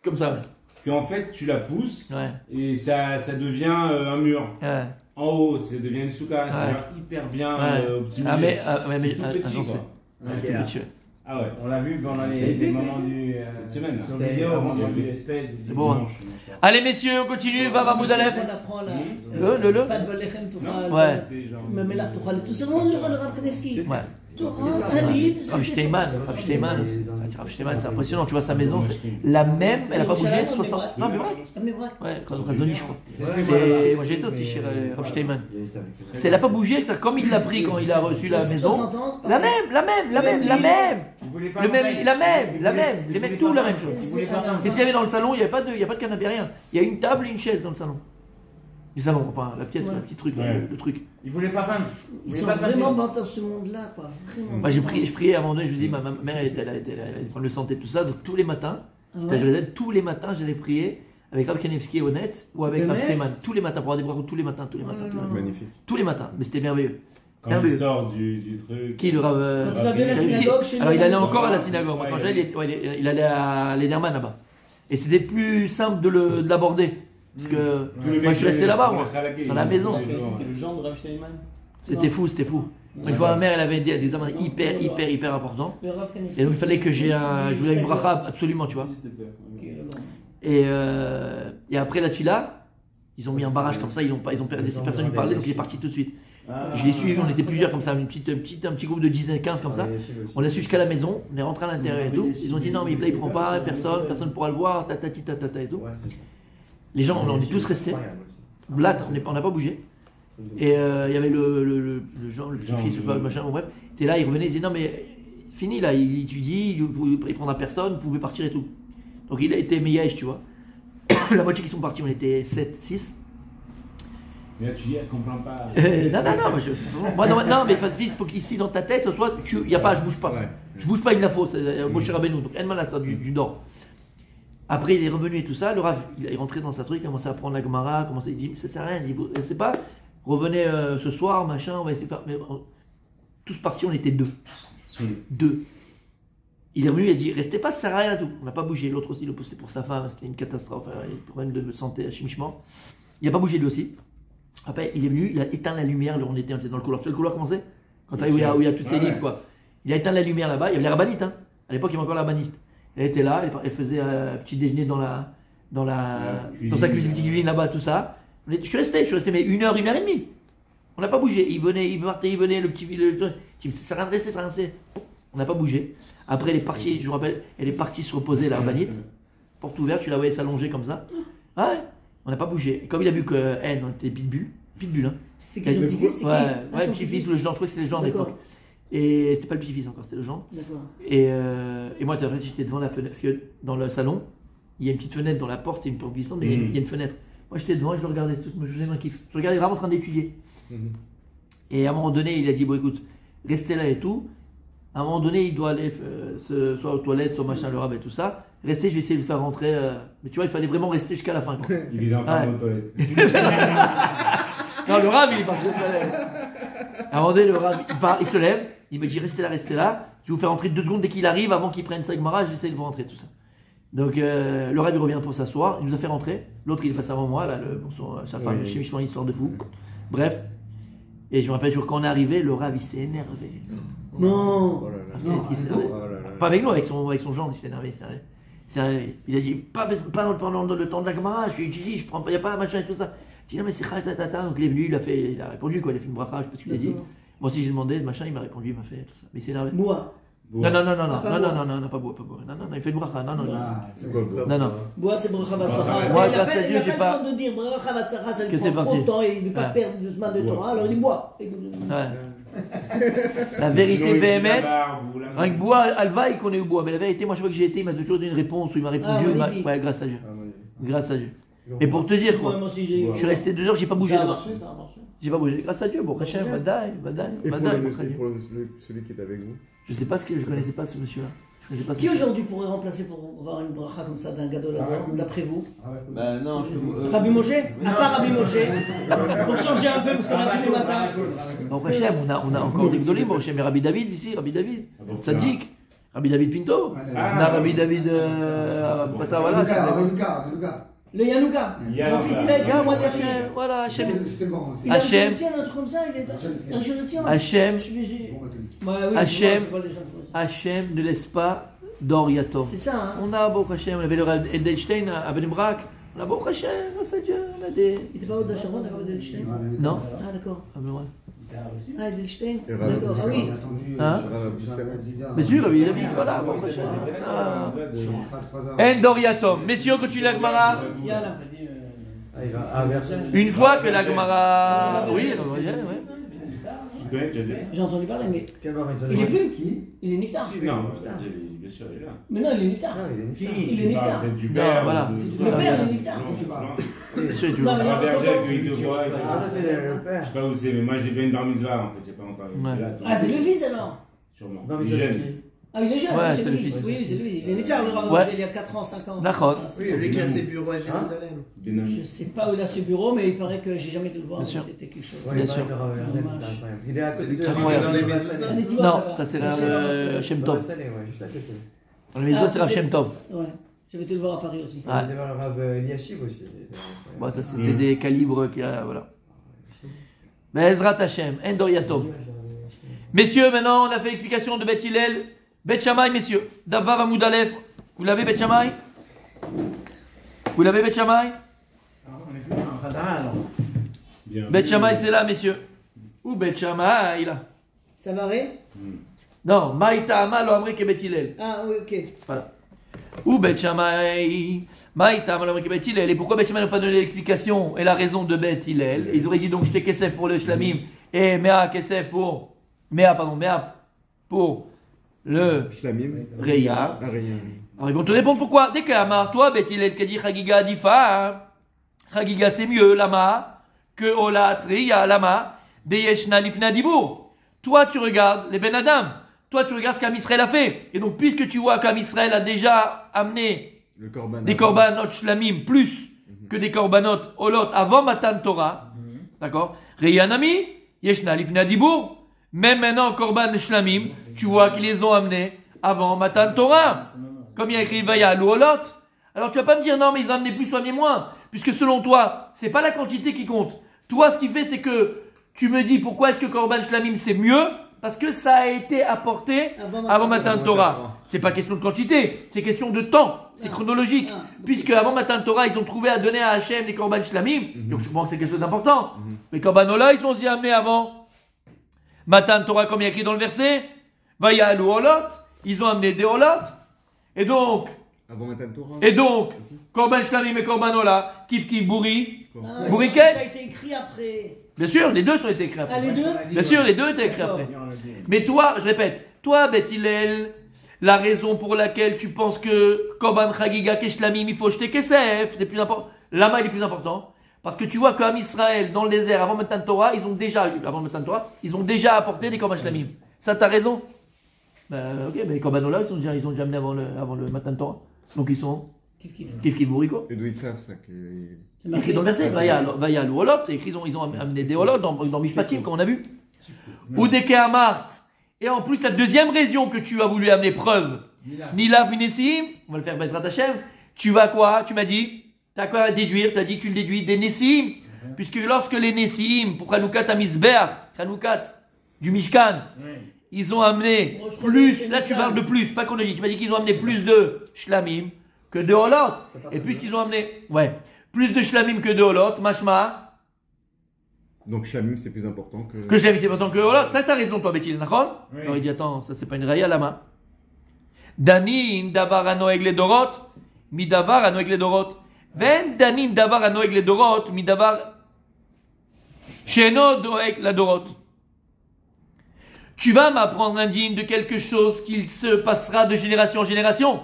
Comme ça. Qu'en fait, tu la pousses Ouais. et ça devient un mur. Ouais. En haut, ça devient une souka. Ça devient hyper bien optimisé. Ah, mais c'est tout petit, j'en quoi. sais. C'est tout petit, ouais. Ah ouais. On l'a vu pendant les moments du. Cette semaine, là. Sur vidéo, on a vu l'espèce du C'est bon, hein. dimanche. Allez, messieurs, on continue. Va, Moudalef. On apprend là. Le. Pas de lechem, Torah. Ouais. Même là, Torah, tout ça. On le Rav Kanevski. Ouais. Torah, un livre. Rav Steinman, c'est impressionnant. Tu vois, sa maison, c'est la même. Elle n'a pas bougé. 60. Non, mais vrai. Ouais, quand on a Zoni, je crois. Et moi, j'ai été aussi chez Rav Steinman. Elle n'a pas bougé. Comme il l'a pris quand il a reçu la maison. La même. Les mecs, tout la même chose. Qu'est-ce qu'il y avait dans le salon? Il n'y a pas de canapé, rien. Il y a une table et une chaise dans le salon. Du salon, enfin la pièce, le petit truc, le truc. Ils voulaient pas peindre. Ils sont vraiment dans ce monde-là, quoi. Enfin, je priais à un moment donné, je lui dis, ma mère, elle avait des problèmes de santé, tout ça, donc tous les matins, j'allais prier avec Rav Kanevski au net ou avec Rav Steinman. Tous les matins, pour avoir des brachot tous les matins. C'est magnifique. Tous les matins, mais c'était merveilleux. Quand il sort du truc. Qui, le Rav Quand il va de la synagogue chez nous. Alors il allait encore à la synagogue. Moi, quand j'allais, il allait à Lederman là-bas. Et c'était plus simple de l'aborder. Parce que moi je suis resté là-bas, moi, dans la maison. C'était le genre de Rav Steinman. C'était fou. Une fois, ma mère, elle avait des examens hyper importants. Et donc il fallait que je voulais une bracha absolument, tu vois. Et après la tfila, ils ont mis un barrage comme ça, ils ont perdu, ces personnes lui parlaient, donc il est parti tout de suite. Je l'ai suivi, on était plusieurs comme ça, un petit groupe de 10 15 comme ça. On l'a suivi jusqu'à la maison, on est rentré à l'intérieur et tout. Ils ont dit non, mais là il prend pas, personne ne pourra le voir, tatati tatata et tout. Les gens, on est tous restés. Là, on n'a pas bougé. Et il y avait le petit-fils, le machin, bon, bref. Il était là, il revenait, il disait non, mais fini là, il étudie, il prendra personne, vous pouvez partir et tout. Donc il a été meillage, tu vois. La moitié qui sont partis, on était 7, 6. Mais là, tu dis, elle comprend pas. Non, mais il faut qu'ici dans ta tête, ce soit, il n'y a pas, je bouge pas. Je bouge pas, il me la faut, c'est Moshe Rabbeinu. Donc, elle ça, du dors. Après, il est revenu et tout ça. Le Rav, il est rentré dans sa truc, il a commencé à prendre la Gemara, il dit, mais ça sert à rien. Il dit, vous ne pas, revenez ce soir, machin, on va essayer de faire. Mais tous partis, on était 2. 2. Il est revenu, il a dit, restez pas, ça sert à rien tout. On n'a pas bougé. L'autre aussi, il a posté pour sa femme, c'était une catastrophe, il a problème de santé à chimichement. Il n'a pas bougé lui aussi. Après, il est venu, il a éteint la lumière, on était dans le couloir. Tu sais le couloir comment c'est? Quand où il y a tous ces livres, quoi. Il a éteint la lumière là-bas, il y avait les rabbinites, hein. À l'époque, il y avait encore la rabbinite. Elle était là, elle faisait un petit déjeuner dans sa cuisine, petite cuisine là-bas, tout ça. Je suis resté, mais 1 heure et demie. On n'a pas bougé. Il venait, le petit. Ça sert à rien de rester, ça sert à rien de rester. On n'a pas bougé. Après, elle est partie, je me rappelle, elle est partie se reposer, la rabbinite. Porte ouverte, tu la voyais s'allonger comme ça. Ah ouais, on n'a pas bougé. Et comme il a vu que elle, on était pitbull, hein. C'est qui son petit-fils? Ouais, petit-fils ou le genre, je crois que c'était le genre d'époque. Et c'était pas le petit-fils encore, c'était le genre. Et moi, j'étais devant la fenêtre, parce que dans le salon, il y a une petite fenêtre dans la porte, c'est une porte glissante, mais il y a une fenêtre. Moi, j'étais devant et je le regardais, je faisais un kiff. Je regardais vraiment en train d'étudier. Et à un moment donné, il a dit, bon écoute, restez là et tout. À un moment donné, il doit aller soit aux toilettes, soit machin, le Rav et tout ça. Restez, je vais essayer de le faire rentrer. Mais tu vois, il fallait vraiment rester jusqu'à la fin. Quoi. Il les enferme aux toilettes. Non, le Rav, il est parti aux toilettes. À un moment donné, le Rav, il se lève. Il me dit, restez là. Je vais vous faire rentrer 2 secondes dès qu'il arrive, avant qu'il prenne sa Gemara, j'essaie de vous rentrer, tout ça. Donc, le Rav, il revient pour s'asseoir. Il nous a fait rentrer. L'autre, il est passé avant moi, là, sa femme, chimiquement, une histoire de fou. Bref. Et je me rappelle toujours quand on est arrivé, le Rav, il s'est énervé. Non. Pas avec nous, avec son genre, il s'est énervé. Il a dit, pas pendant le temps de la Gemara, je étudie, il n'y a pas machin et tout ça. Je dis, non, mais c'est khatatata. Donc il est venu, il a répondu, quoi. Il a fait une bracha, je sais pas ce qu'il a dit. Moi aussi, j'ai demandé, machin, il m'a répondu, il m'a fait tout ça. Mais il s'est énervé. Bois. Non, pas bois. Non, il fait une bracha. Non. Bois, c'est bracha batzara. Moi, grâce à Dieu, j'ai pas. Il n'a pas le temps de dire bracha batzara, ça lui prend trop de temps et il ne veut pas perdre du semaine de Torah, alors il dit bois. La vérité véhémente, rien que bois, Alva, il connaît où bois. Mais la vérité, moi, chaque fois que j'ai été, il m'a toujours donné une réponse ou il m'a répondu. Ouais, grâce à Dieu. Grâce à Dieu. Mais pour te dire, quoi, je suis resté 2 heures, j'ai pas bougé. Ça a marché. J'ai pas bougé. Grâce à Dieu, bon, Hachem, Vadaï. Et pour celui qui est avec vous? Je sais pas je connaissais pas ce monsieur-là. Qui aujourd'hui pourrait remplacer pour avoir une bracha comme ça d'un gadol d'après vous? Bah non, je peux. Rabbi Moshe? À part Rabbi Moshe, pour changer un peu parce qu'on a tous les matins. Bon, Hachem, on a encore des gdolim, Hachem et Rabbi David ici, Rabbi David, Tzadik. Rabbi David Pinto. Rabbi David. Voilà. Le Yanouka. Mon fils, il a été un mois dernier. Voilà, Hachem. Il a un généticien, un truc comme ça. Il est un généticien. Hachem ne laisse pas d'or yatom. C'est ça, hein. On a Baruch Hachem, on avait le Edelstein à Ben Brak. On a Baruch Hachem, grâce à Dieu, on a des. Il était pas au Dachavon, le Rav Edelstein? Non. Ah, d'accord. Ah, ben ouais. Ah, Edelstein. D'accord, ah oui. Hein? Mais sûr, il a mis, voilà, Baruch Hachem. En d'or yatom. Messieurs, continue la Gemara. Une fois que la Gemara. Oui, j'ai entendu parler, mais. Il est plus qui? Il est Niftar. Non, bien sûr, il est là. Mais non, il est Niftar. Il est Niftar. Du père. Voilà. Le père, il est Niftar. Je sais pas où c'est, mais moi je l'ai fait une bar mitzvah en fait, c'est pas longtemps. Ah, c'est le fils alors? Sûrement. Il est jeune. Ah, il est jeune, ouais, c'est le fils. Oui, c'est lui. Il est Niftar, le Rav il y a 4 ans, 5 ans. D'accord. Oui, lui qui a ses bureaux à Jérusalem. Je sais pas où il a ce bureau, mais il paraît que j'ai jamais été le voir. C'était quelque chose. Bien sûr. Il est à côté de dans les maisons. Non, ça c'est la Shem Tov. Dans les maisons, c'est la Shem Tov. Ouais. J'avais été le voir à Paris aussi. Il y avait le Rav Eliashiv aussi. Bon, ça c'était des calibres qui a. Voilà. Mais Ezrat Hashem, Endor Yatom. Messieurs, maintenant on a fait l'explication de Beth Hillel. Beth Shammai, messieurs. Davav Amoud Aleph. Vous l'avez, Beth Shammai? Vous l'avez, Beth Shammai? Beth Shammai, c'est là, messieurs. Où Beth Shammai, là? Ça va, Ré? Non, Maïta Ama lo Amri ke Beth Hillel. Ah, oui, ok. Voilà. Où Beth Shammai? Maïta Ama lo Amri ke Beth Hillel. Et pourquoi Beth Shammai n'a pas donné l'explication et la raison de Beth Hillel? Ils auraient dit donc j'étais Kesef pour le Shlamim et Mea Kesef pour. Mea pour le Reya. Alors ils vont te répondre pourquoi. Dès qu'Amar, toi, Beth Hillel, qui dit Chagiga Difa, Chagiga c'est mieux, Lama, que Olat Reya, Lama, Deyeshna Lifna Dibur. Toi, tu regardes les Ben Adam. Toi, tu regardes ce qu'Am Israël a fait. Et donc, puisque tu vois qu'Am Israël a déjà amené des korbanot shlamim plus que des korbanot olot avant Matan Torah, d'accord? Reyanami, Yeshna Lifna Dibur. Même maintenant, korban shlamim, tu vois qu'ils les ont amenés avant Matan Torah. Comme il y a écrit Vayal ou olot. Alors, tu vas pas me dire non, mais ils ont amené plus ou amené moins. Puisque selon toi, c'est pas la quantité qui compte. Toi, ce qui fait, c'est que tu me dis pourquoi est-ce que korban shlamim c'est mieux? Parce que ça a été apporté avant Matan Torah. C'est pas question de quantité, c'est question de temps, c'est chronologique. Puisque avant Matan Torah, ils ont trouvé à donner à Hachem des korban shlamim, donc je pense que c'est quelque chose d'important. Mais korban ola, ils sont aussi amenés avant Matan Torah, comme il y a écrit dans le verset. Vayal ou olot, ils ont amené des olot. Et donc, korban shlamim et korban ola, kif bourri, bourriquet. Ça a été écrit après. Bien sûr, les deux ont été écrits après. Ah, les deux? Bien sûr, les deux ont été écrits après. Mais toi, je répète, toi, Beth Hillel, la raison pour laquelle tu penses que Korban Chagiga Keshlamim, il faut jeter Kesef, c'est plus important. Lama, il est plus important. Parce que tu vois qu'en Israël, dans le désert, avant Matan Torah, ils ont déjà apporté des Korban Shlamim. Ça, t'as raison. Ok, mais les Korban Ola, ils ont déjà amené avant le Matan Torah. Donc ils sont. Kif Bourrico. Et d'où ils savent ça? C'est écrit dans le verset, Vayal ou Olot, c'est écrit, ils ont amené des Olot dans Mishpatim, comme on a vu. Ou des Kehamart. Et en plus, la deuxième raison que tu as voulu amener preuve, Nilav Minessim, on va le faire Bezrat Hashem, tu vas quoi? Tu m'as dit, tu as quoi à déduire? Tu as dit que tu le déduis des Nessim, puisque lorsque les Nessim, pour Hanoukat à Misbeach, Hanoukat du Mishkan, ils ont amené plus, là tu parles de plus, pas qu'on a dit, tu m'as dit qu'ils ont amené plus de Shlamim que de Olot. Et puisqu'ils ont amené, plus de Shlamim que de Olot, Mashma. Donc Shlamim c'est plus important que. Que Shlamim c'est plus important que Olot. Ça t'as raison toi, Bethil, d'accord? Alors il dit attends, ça c'est pas une raya la main. Danin davar anoeg le dorot, mi davar anoeg le dorot. Ven danin davar anoeg le dorot, mi davar sheno doeg la dorot. Tu vas m'apprendre un digne de quelque chose qui se passera de génération en génération.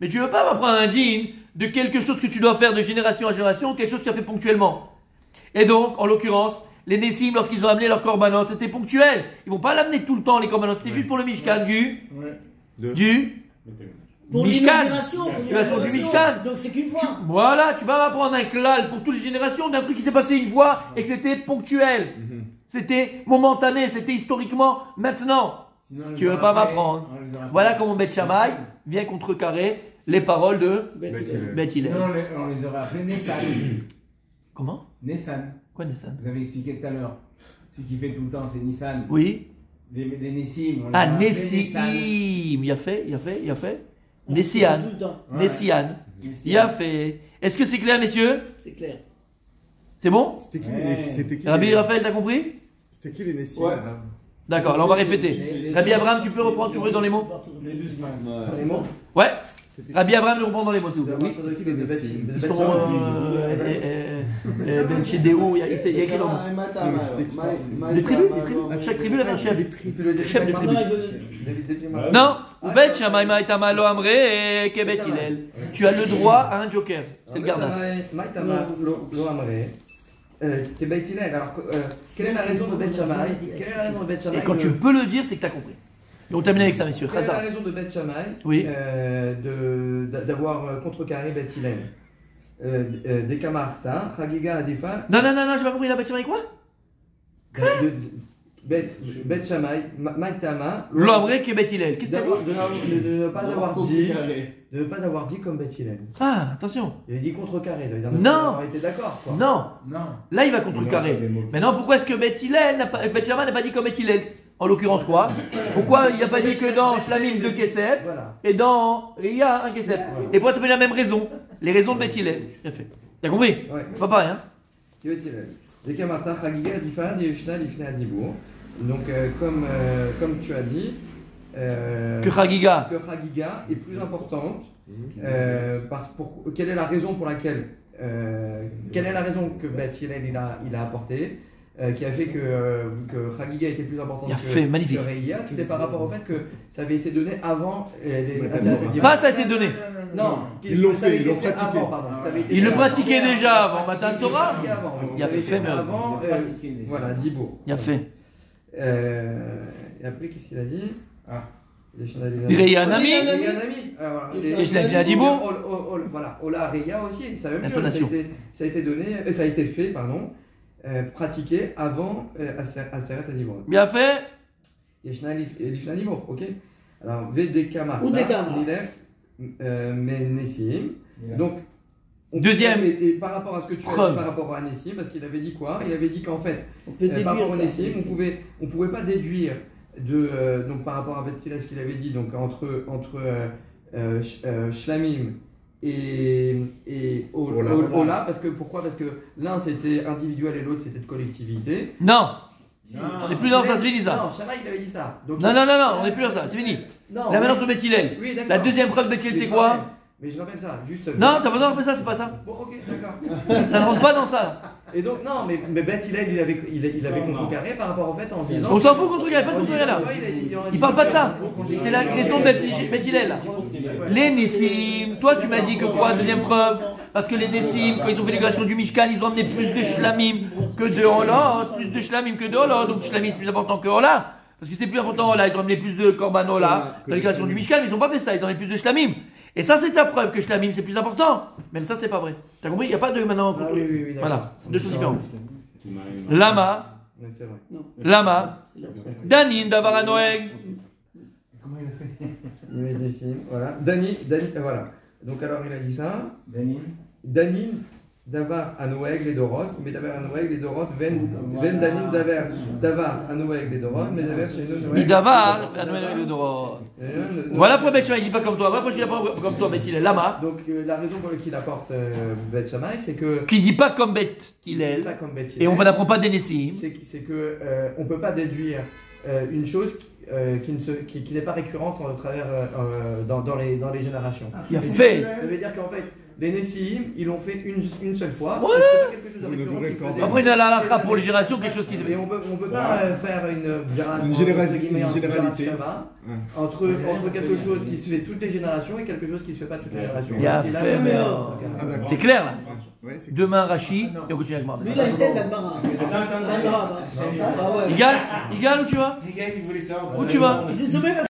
Mais tu ne veux pas m'apprendre un digne de quelque chose que tu dois faire de génération en génération, quelque chose que tu as fait ponctuellement. Et donc, en l'occurrence, les Nessim, lorsqu'ils ont amené leur korbanot, c'était ponctuel. Ils ne vont pas l'amener tout le temps, les korbanot. C'était juste pour le Mishkan du pour Mishkan. Du Mishkan. Donc c'est qu'une fois. Voilà, tu vas m'apprendre un klal pour toutes les générations d'un truc qui s'est passé une fois et que c'était ponctuel. C'était momentané, c'était historiquement maintenant. Tu veux pas m'apprendre. Voilà comment Beth Shammai vient contrecarrer les paroles de Beth Hillel. Non, on les aurait appelés Nessan. Comment? Nessan. Quoi Nissan? Vous avez expliqué tout à l'heure. Celui qui fait tout le temps, c'est Nissan. Oui. Les Nessim. Ah, Nessim. Il a fait. Nessian. Nessian. Il a fait. Est-ce que c'est clair, messieurs? C'est clair. C'est bon? C'était qui Rabbi Raphaël, t'as compris? C'était qui les Nessim? Ouais. D'accord, alors on va répéter. Rabbi Abraham, tu peux reprendre, tu veux dans les mots? Les 12 masses. Les mots. Ouais. Rabbi Abraham, le reprend dans les mots, s'il vous plaît. Oui, c'était qui les de Beth Hillel? Ils sont chez Déo, il y a écrit leur nom. Des tribus, chaque tribu avait un chef. Chef de tribu. Non, Bet Shammai Maïtama Lo Amre et Kebet Hillel. Tu as le droit à un joker, c'est le gardas. Maïtama Lo Amre. Kebet Hillel. Alors, quelle est la raison de Beth Shammai? Quelle est la raison de Beth Shammai? Et quand tu peux le dire, c'est que tu as compris. Et on termine avec ça, messieurs. Quelle est la raison de Beth Shammai Oui. d'avoir contrecarré Beth Hillel? Des Kamarta, Chagiga Adifa. Non, j'ai pas compris. La Bet Shammai quoi? Beth Shammai, Maïtama. Lo Amre Kebet Hillel. Qu'est-ce que t'as dit? De ne pas avoir dit comme Beth Hillel. Ah, attention. Il a dit contrecarré, ça veut dire ne Non. pas avoir été d'accord. quoi. Non. Là, il va contrecarrer. Maintenant, pourquoi est-ce que Bet Shammai n'a pas dit comme Bet Hillel? En l'occurrence, quoi? Pourquoi il n'a pas dit que dans Shlamim 2 Kesef Voilà. et dans Ria 1 Kesef? Et pourquoi tu as la même raison? Les raisons de Bet Hillel. Bien fait. T'as compris? Ouais. C'est pas pareil, hein? Beth Hillel. Des Kamarta, Chagiga Adifa, Yeshna Lifnei Adibour. Donc, comme tu as dit, Que Chagiga. que Chagiga est plus importante. Quelle est la raison pour laquelle quelle est la raison que Beth Hillel il a apporté qui a fait que Chagiga était plus importante que Reia? C'était par rapport au fait que ça avait été donné avant Pas ça a été donné. Non, Ils l'ont fait, ils l'ont pratiqué. Ils le pratiquaient déjà avant Matan Torah. Il a fait avant, Pratiqué déjà. voilà, Dibo. Il a fait. Et après, qu'est-ce qu'il a dit? Reia Nami. Il y a un ami. Et je l'ai dit à Dibo. Voilà, Ola Reia aussi, c'est la même chose. Intonation. Ça a été donné, ça a été fait, pardon, pratiqué avant Aseret Adibo. Bien fait. Yeshna Lifnei Adibo, ok? Alors, Vedekama. Ou Dekama. Nilef, Menessim. Donc, Deuxième. Et par rapport à ce que tu as preuve. dit par rapport à Nessim, parce qu'il avait dit quoi? Il avait dit qu'en fait, On peut par rapport déduire à ça. Nessim, on pouvait pas déduire donc par rapport à Beth Hillel, ce qu'il avait dit, donc entre Shlamim et Ola, parce que pourquoi? Parce que l'un c'était individuel et l'autre c'était de collectivité. Non. Si, On n'est plus dans ça, c'est fini ça. Non, Shammai il avait dit ça. Donc, Non, on n'est plus dans ça, c'est fini. Non, Là maintenant sur Bet Hillel. Oui, d'accord. La deuxième preuve de Bet Hillel, Mais c'est je quoi? rappelle. Mais je rappelle ça, juste. Non, t'as pas besoin de rappeler ça, c'est pas ça. Bon, ok, d'accord. Ça ne rentre pas dans ça. Et donc, non, mais Beth Hillel, il avait contrecarré par rapport au fait en disant. On s'en fout contre Hillel, pas contre Hillel là. Il parle pas de ça. C'est la question de Bet Hillel là. Les Nessim, toi tu m'as dit que quoi? Deuxième preuve. Parce que les Nessim, quand ils ont fait l'égation du Mishkan, ils ont amené plus de Shlamim que de Ola. Plus de Shlamim que de Ola. Donc Shlamim c'est plus important que Ola. Parce que c'est plus important Ola. Ils ont amené plus de Korban Ola dans l'égation du Mishkan, mais ils n'ont pas fait ça. Ils ont amené plus de Shlamim. Et ça, c'est ta preuve que Shlamim c'est plus important. Même ça, c'est pas vrai. T'as compris? Il n'y a pas de maintenant. Oui, Voilà, deux choses différentes. Lama, Ouais, c'est vrai. Lama, Danin, Davar Noeg. Comment il a fait? Il avait dit si, voilà. Dani, voilà. Donc alors il a dit ça. Danin. Danin, Davar Anoeg les Dorot, mais Davar Anoeg les Dorot, Ven Danin Davar Anoeg les Dorot, mais Davar chez nous. Midavar, Noeg le Doro. Voilà pourquoi Bet Shammai il dit pas comme toi. Voilà pourquoi je dis pas comme toi, Bet Hillel. Lama, Donc la raison pour laquelle il apporte Beth Shammai, c'est que. qui dit pas comme Bet Hillel. Pas comme Beth Et on Hillel, n'apprend pas des Nessim. c'est que on peut pas déduire une chose qui n'est pas récurrente en travers dans les générations. Il a fait. Ça veut dire qu'en fait, les Nessim, ils l'ont fait une seule fois. Voilà. C'est pas quelque chose de récurrent qu'ils faisaient. Après, il y a la halakha pour les générations, quelque chose qui se Mais on peut pas faire une généralité. entre quelque chose qui se fait toutes les générations et quelque chose qui se fait pas toutes les générations. Il a Et là, fait, mais- C'est clair là. Ouais, c'est Demain, Rachi, et on continue avec Marc. Lui, il a une tête d'Admara. Ah ouais. Il gagne ou tu vas? Les gars, ils voulaient savoir. Où tu vas? Il s'est sauvé parce